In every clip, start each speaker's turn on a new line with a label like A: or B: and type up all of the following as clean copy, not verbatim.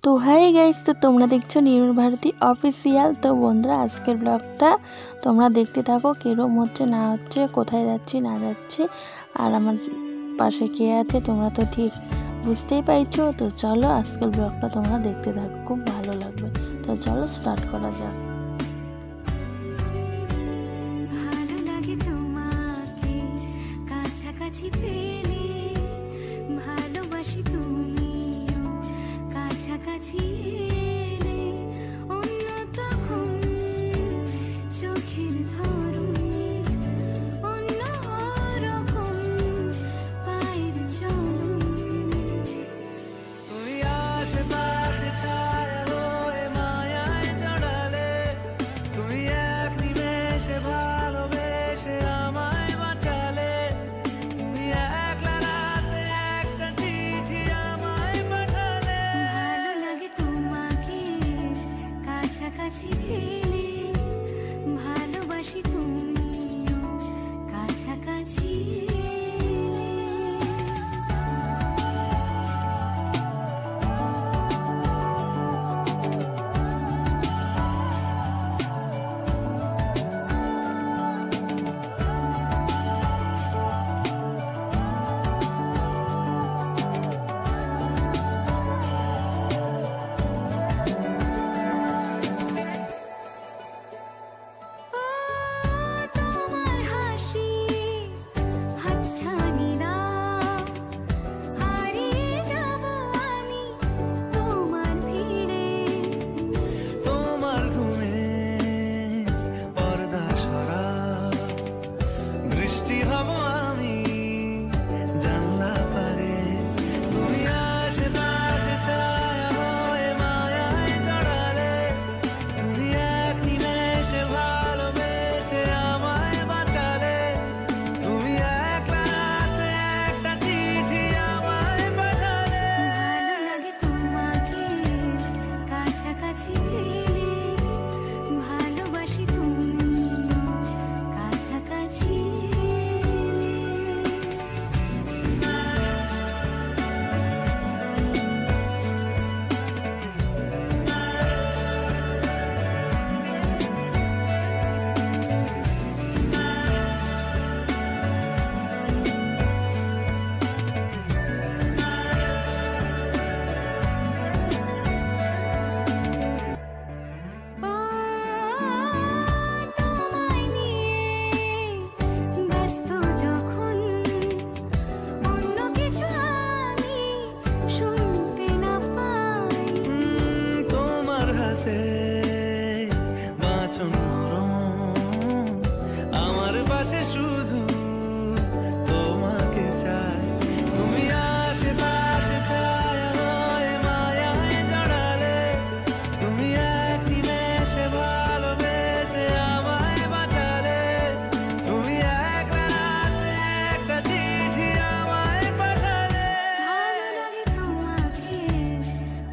A: তো hi guys, তো তোমরা দেখছো নির্মল ভারতী অফিসিয়াল। তো বন্ধুরা, আজকের ব্লগটা তোমরা দেখতে থাকো, কিরম হচ্ছে না হচ্ছে, কোথায় যাচ্ছি না যাচ্ছি, আর আমার পাশে কে আছে তোমরা তো ঠিক বুঝতেই পাইছো। তো চলো আজকের ব্লগটা তোমরা দেখতে থাকো, খুব ভালো লাগবে। তো চলো স্টার্ট করা যাক।
B: ভালো লাগে তোমাকে কাছাকাছি পেলে, ভালোবাসি তুমিও কাছাকাছি এলে, অন্য তখন চোখের ধরন অন্য রকম, পায়ের চলন।
C: তুমি আশেপাশে ছায়া হয়ে মায়ায় জড়ালে, তুমি এক নিমেষে ভালোবেসে আমায় বাঁচালে, তুমি একলা রাতে একটা চিঠি আমায় পাঠালে।
B: ভালো লাগে তোমাকে কাছাকাছি পেলে, ভালোবাসি তুমিও কাছাকাছি এলে। তোমার হাসি হাতছানি দাও, হারিয়ে যাব আমি তোমার ভিড়ে।
C: তোমার ঘুমে পর্দা সরা, বৃষ্টি হব আমি জানলা পারে। তুমি আশেপাশে ছায়া হয়ে মায়ায় জড়ালে, তুমি এক নিমেষে ভালোবেসে আমায় বাঁচালে, তুমি একলা রাতে একটা চিঠি আমায় পাঠালে।
B: ভালো লাগে তোমাকে কাছাকাছি পেলে, ভালোবাসি তুমিও কাছাকাছি এলে। তোমায় নিয়ে ব্যস্ত যখন, অন্য কিছু আমি শুনতে না পাই।
C: তোমার হাতে বাঁচন নরম, আমার পাশে শুধু তোমাকে চাই। তুমি আশেপাশে ছায়া হয়ে মায়ায় জড়ালে, তুমি এক নিমেষে ভালোবেসে আমায় বাঁচালে, তুমি একলা রাতে একটা চিঠি আমায় পাঠালে।
B: ভালো লাগে তোমাকে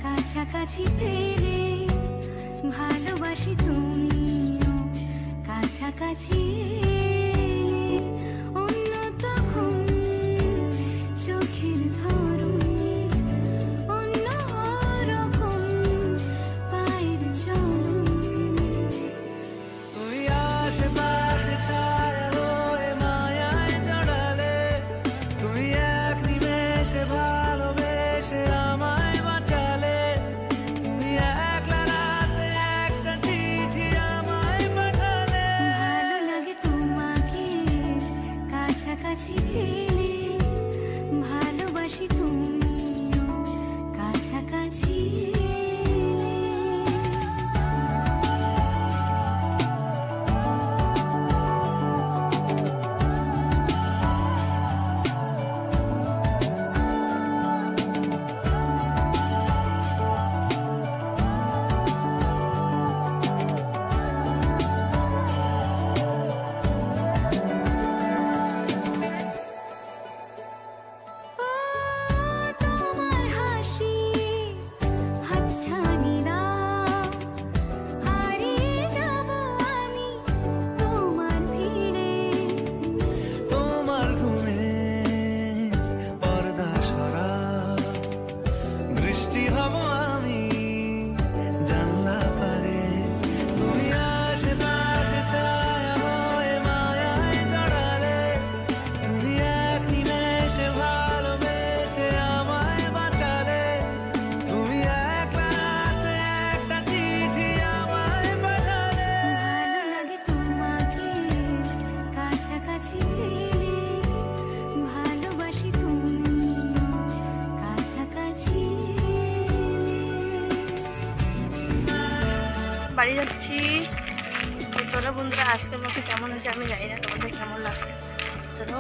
B: কাছাকাছি পেলে, ভালোবাসি তুমিও কাছাকাছি এলে, অন্য তখন চোখের ধরন অন্য রকম, পায়ের চলন।
C: তুমি আশেপাশে ছায়া হয়ে মায়ায় জড়ালে, তুমি এক নিমেষে ভালোবেসে আমায় বাঁচালে, তুমি একলা রাতে একটা চিঠি আমায় পাঠালে।
B: ভালো লাগে তোমাকে
A: বাড়ি যাচ্ছি। তো চলো বন্ধুরা, আজকের মতো কেমন হচ্ছে আমি জানি না, তোমাদের কেমন লাগছে। চলো